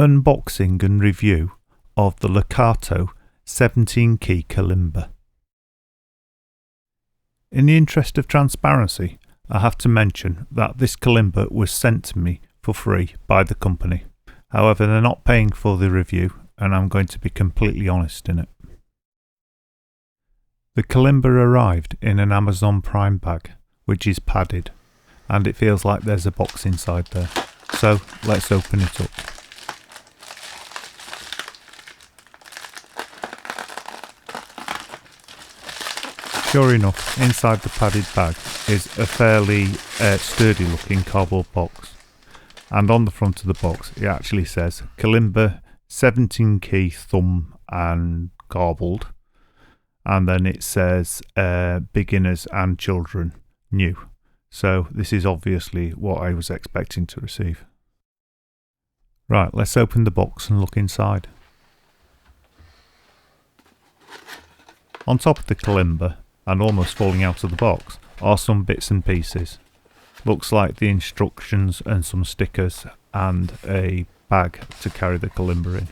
Unboxing and review of the Lekato 17-key Kalimba. In the interest of transparency, I have to mention that this Kalimba was sent to me for free by the company. However, they're not paying for the review, and I'm going to be completely honest in it. The Kalimba arrived in an Amazon Prime bag, which is padded, and it feels like there's a box inside there. So let's open it up. Sure enough, inside the padded bag is a fairly sturdy looking cardboard box, and on the front of the box it actually says Kalimba 17-key thumb and garbled, and then it says beginners and children new. So this is obviously what I was expecting to receive. Right, let's open the box and look inside. On top of the Kalimba, and almost falling out of the box, are some bits and pieces. Looks like the instructions and some stickers and a bag to carry the Kalimba in.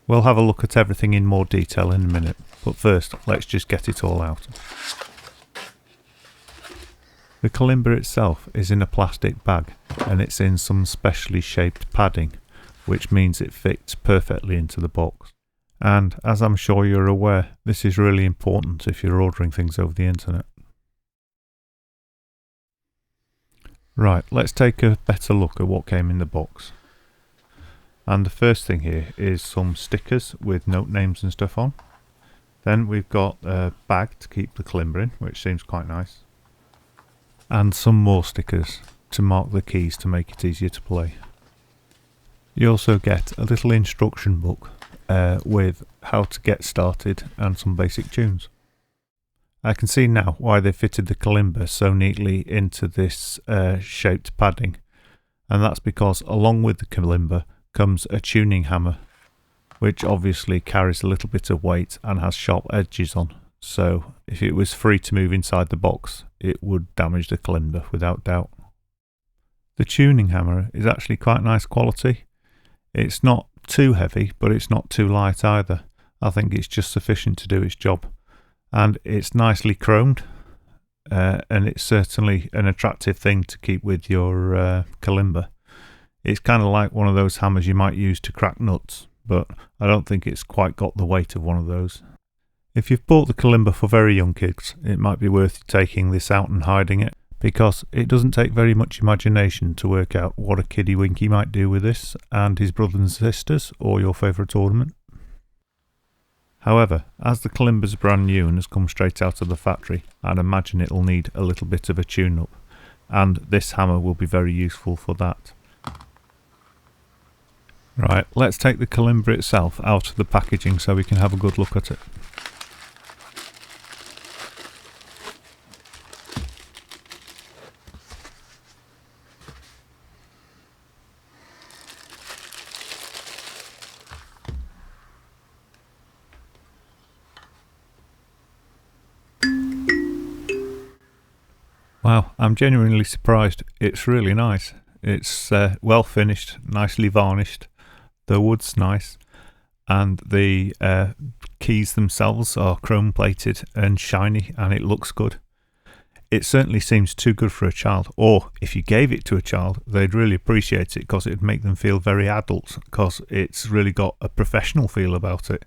We'll have a look at everything in more detail in a minute, but first let's just get it all out. The Kalimba itself is in a plastic bag, and it's in some specially shaped padding, which means it fits perfectly into the box. And as I'm sure you're aware, this is really important if you're ordering things over the internet. Right, let's take a better look at what came in the box. And the first thing here is some stickers with note names and stuff on. Then we've got a bag to keep the Kalimba in, which seems quite nice. And some more stickers to mark the keys to make it easier to play. You also get a little instruction book with how to get started and some basic tunes. I can see now why they fitted the Kalimba so neatly into this shaped padding, and that's because along with the Kalimba comes a tuning hammer, which obviously carries a little bit of weight and has sharp edges on, so if it was free to move inside the box it would damage the Kalimba without doubt. The tuning hammer is actually quite nice quality. It's not too heavy, but it's not too light either. I think it's just sufficient to do its job. And it's nicely chromed, and it's certainly an attractive thing to keep with your Kalimba. It's kind of like one of those hammers you might use to crack nuts, but I don't think it's quite got the weight of one of those. If you've bought the Kalimba for very young kids, it might be worth taking this out and hiding it, because it doesn't take very much imagination to work out what a kiddie winky might do with this and his brothers and sisters, or your favourite ornament. However, as the Kalimba's brand new and has come straight out of the factory, I'd imagine it'll need a little bit of a tune-up, and this hammer will be very useful for that. Right, let's take the Kalimba itself out of the packaging so we can have a good look at it. Wow, I'm genuinely surprised. It's really nice. It's well finished, nicely varnished. The wood's nice, and the keys themselves are chrome plated and shiny, and it looks good. It certainly seems too good for a child, or if you gave it to a child, they'd really appreciate it because it'd make them feel very adult, because it's really got a professional feel about it.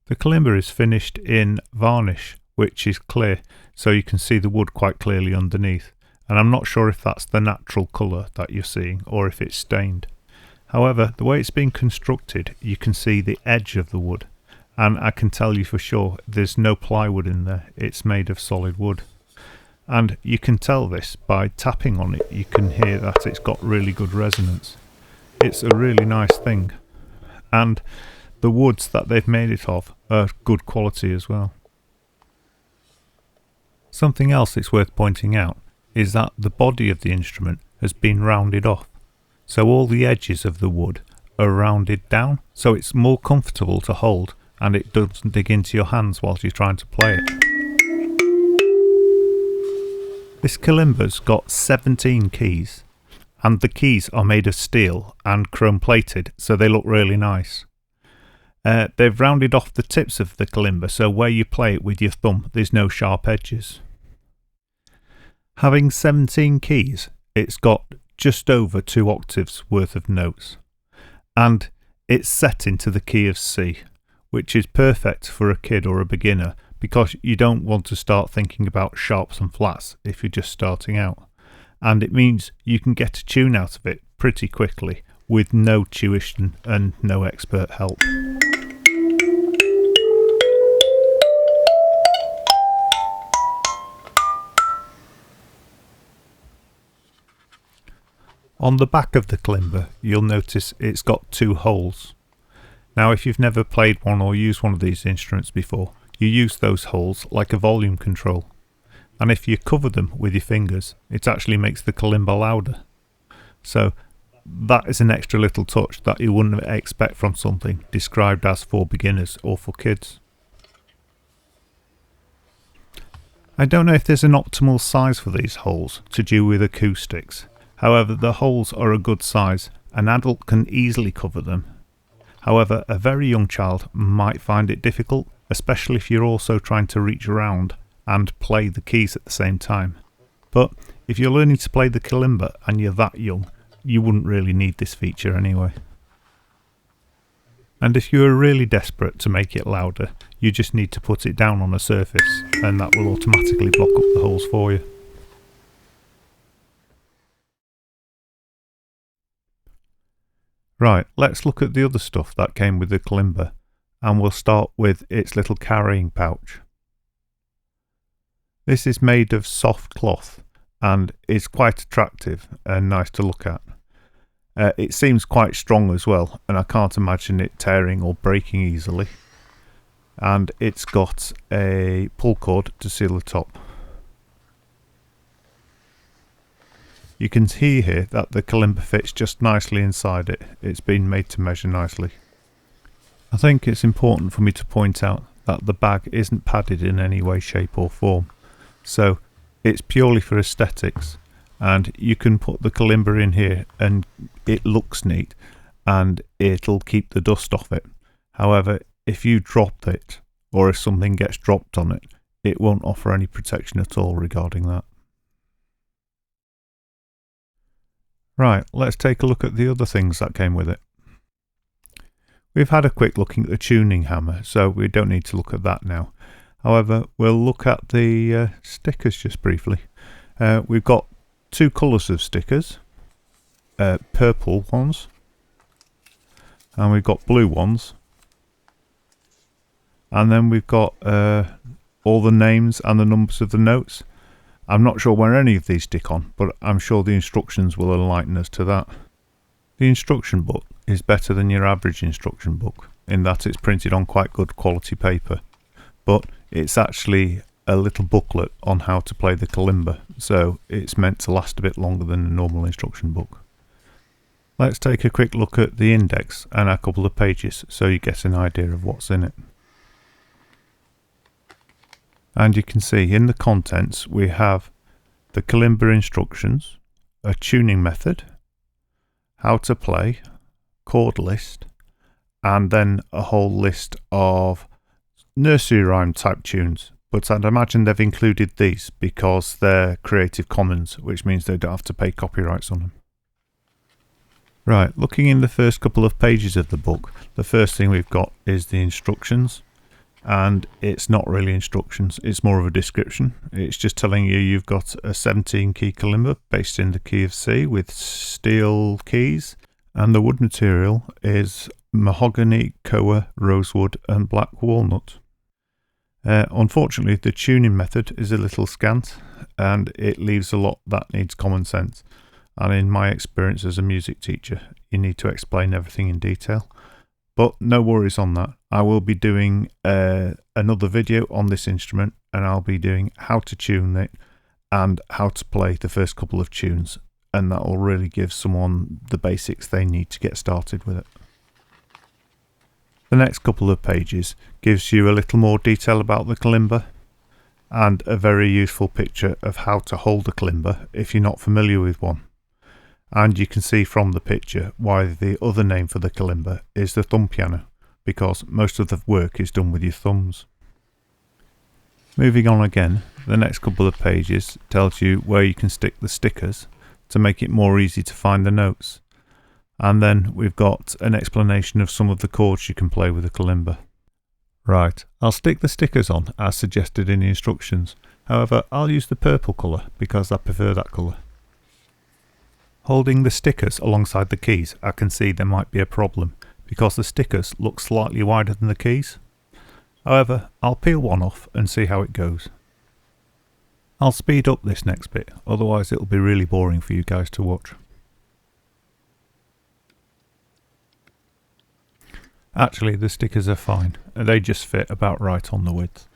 The Kalimba is finished in varnish, which is clear, so you can see the wood quite clearly underneath, and I'm not sure if that's the natural colour that you're seeing or if it's stained. However, the way it's been constructed, you can see the edge of the wood, and I can tell you for sure there's no plywood in there. It's made of solid wood, and you can tell this by tapping on it. You can hear that it's got really good resonance. It's a really nice thing, and the woods that they've made it of are good quality as well. Something else that's worth pointing out is that the body of the instrument has been rounded off, so all the edges of the wood are rounded down, so it's more comfortable to hold and it doesn't dig into your hands whilst you're trying to play it. This Kalimba's got 17 keys, and the keys are made of steel and chrome plated, so they look really nice. They've rounded off the tips of the kalimba, so where you play it with your thumb there's no sharp edges. Having 17 keys, it's got just over 2 octaves worth of notes, and it's set into the key of C, which is perfect for a kid or a beginner because you don't want to start thinking about sharps and flats if you're just starting out, and it means you can get a tune out of it pretty quickly with no tuition and no expert help. On the back of the kalimba, you'll notice it's got 2 holes. Now, if you've never played one or used one of these instruments before, you use those holes like a volume control. And if you cover them with your fingers, it actually makes the kalimba louder. So that is an extra little touch that you wouldn't expect from something described as for beginners or for kids. I don't know if there's an optimal size for these holes to do with acoustics. However, the holes are a good size. An adult can easily cover them. However, a very young child might find it difficult, especially if you're also trying to reach around and play the keys at the same time. But if you're learning to play the kalimba and you're that young, you wouldn't really need this feature anyway. And if you are really desperate to make it louder, you just need to put it down on a surface and that will automatically block up the holes for you. Right, let's look at the other stuff that came with the kalimba, and we'll start with its little carrying pouch. This is made of soft cloth and is quite attractive and nice to look at. It seems quite strong as well, and I can't imagine it tearing or breaking easily. And it's got a pull cord to seal the top. You can see here that the kalimba fits just nicely inside it. It's been made to measure nicely. I think it's important for me to point out that the bag isn't padded in any way, shape or form. So it's purely for aesthetics, and you can put the kalimba in here and it looks neat and it'll keep the dust off it. However, if you drop it or if something gets dropped on it, it won't offer any protection at all regarding that. Right, let's take a look at the other things that came with it. We've had a quick looking at the tuning hammer, so we don't need to look at that now. However, we'll look at the stickers just briefly. We've got 2 colours of stickers, purple ones, and we've got blue ones. And then we've got all the names and the numbers of the notes. I'm not sure where any of these stick on, but I'm sure the instructions will enlighten us to that. The instruction book is better than your average instruction book in that it's printed on quite good quality paper, but it's actually a little booklet on how to play the kalimba, so it's meant to last a bit longer than a normal instruction book. Let's take a quick look at the index and a couple of pages so you get an idea of what's in it. And you can see in the contents we have the kalimba instructions, a tuning method, how to play, chord list, and then a whole list of nursery rhyme type tunes. But I'd imagine they've included these because they're Creative Commons, which means they don't have to pay copyrights on them. Right, looking in the first couple of pages of the book, the first thing we've got is the instructions. And it's not really instructions, it's more of a description. It's just telling you you've got a 17 key kalimba based in the key of C with steel keys, and the wood material is mahogany, koa, rosewood and black walnut. Unfortunately, the tuning method is a little scant and it leaves a lot that needs common sense, and in my experience as a music teacher you need to explain everything in detail. But no worries on that. I will be doing another video on this instrument, and I'll be doing how to tune it and how to play the first couple of tunes, and that will really give someone the basics they need to get started with it. The next couple of pages gives you a little more detail about the kalimba and a very useful picture of how to hold a kalimba if you're not familiar with one. And you can see from the picture why the other name for the kalimba is the thumb piano, because most of the work is done with your thumbs. Moving on again, the next couple of pages tells you where you can stick the stickers to make it more easy to find the notes. And then we've got an explanation of some of the chords you can play with the kalimba. Right, I'll stick the stickers on as suggested in the instructions. However, I'll use the purple colour because I prefer that colour. Holding the stickers alongside the keys, I can see there might be a problem because the stickers look slightly wider than the keys. However, I'll peel one off and see how it goes. I'll speed up this next bit, otherwise it'll be really boring for you guys to watch. Actually, the stickers are fine, and they just fit about right on the width.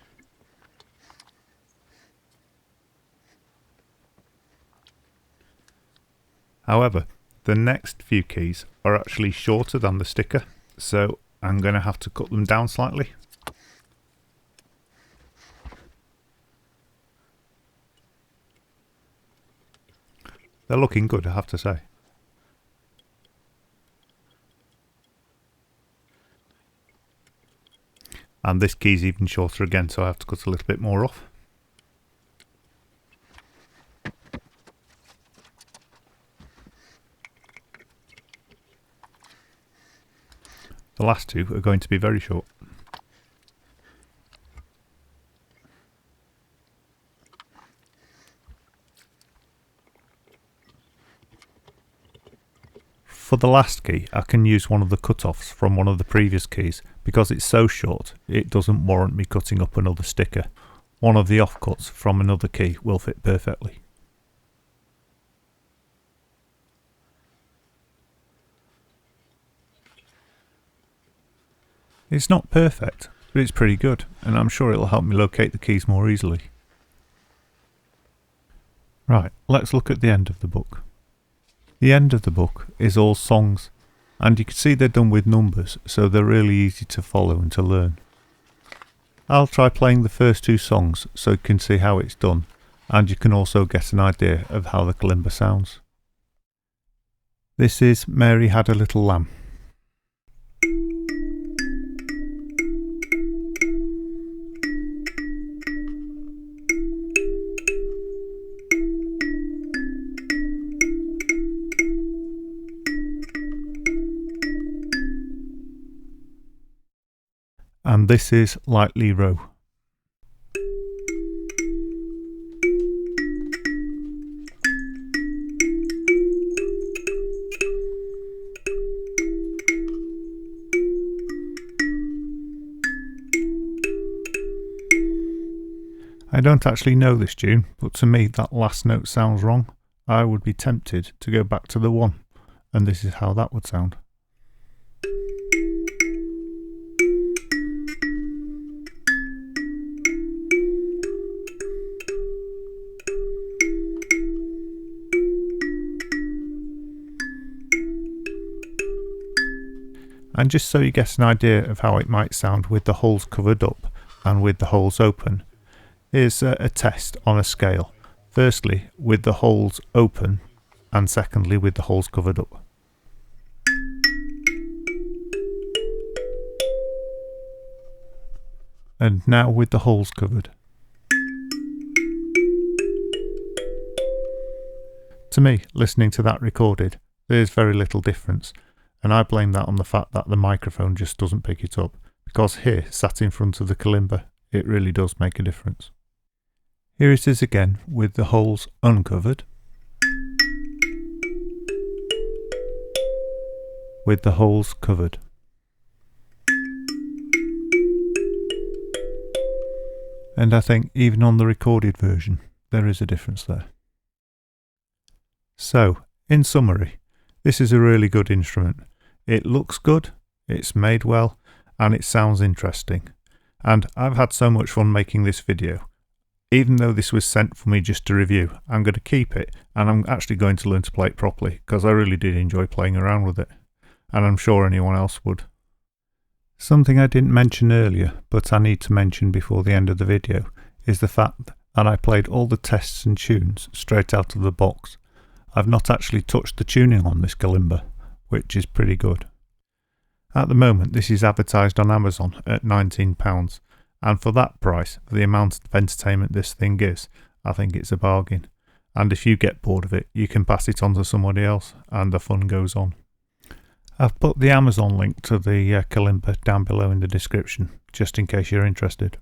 However, the next few keys are actually shorter than the sticker, so I'm going to have to cut them down slightly. They're looking good, I have to say. And this key's even shorter again, so I have to cut a little bit more off. The last two are going to be very short. For the last key, I can use one of the cut-offs from one of the previous keys because it's so short it doesn't warrant me cutting up another sticker. One of the offcuts from another key will fit perfectly. It's not perfect, but it's pretty good, and I'm sure it'll help me locate the keys more easily. Right, let's look at the end of the book. The end of the book is all songs, and you can see they're done with numbers, so they're really easy to follow and to learn. I'll try playing the first two songs so you can see how it's done, and you can also get an idea of how the kalimba sounds. This is Mary Had a Little Lamb. And this is Lightly Row. I don't actually know this tune, but to me that last note sounds wrong. I would be tempted to go back to the one, and this is how that would sound. And just so you get an idea of how it might sound with the holes covered up and with the holes open, here's a test on a scale. Firstly with the holes open, and secondly with the holes covered up. And now with the holes covered. To me, listening to that recorded, there's very little difference. And I blame that on the fact that the microphone just doesn't pick it up, because here, sat in front of the kalimba, it really does make a difference. Here it is again with the holes uncovered, with the holes covered. And I think even on the recorded version, there is a difference there. So, in summary, this is a really good instrument. It looks good, it's made well, and it sounds interesting. And I've had so much fun making this video. Even though this was sent for me just to review, I'm going to keep it, and I'm actually going to learn to play it properly, because I really did enjoy playing around with it. And I'm sure anyone else would. Something I didn't mention earlier, but I need to mention before the end of the video, is the fact that I played all the tests and tunes straight out of the box. I've not actually touched the tuning on this kalimba, which is pretty good. At the moment this is advertised on Amazon at £19, and for that price, for the amount of entertainment this thing gives, I think it's a bargain. And if you get bored of it, you can pass it on to somebody else and the fun goes on. I've put the Amazon link to the kalimba down below in the description, just in case you're interested.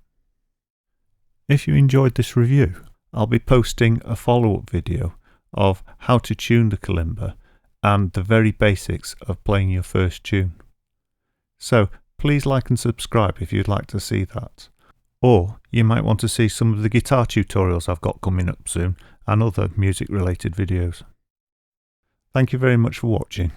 If you enjoyed this review, I'll be posting a follow-up video of how to tune the kalimba and the very basics of playing your first tune. So please like and subscribe if you'd like to see that. Or you might want to see some of the guitar tutorials I've got coming up soon and other music related videos. Thank you very much for watching,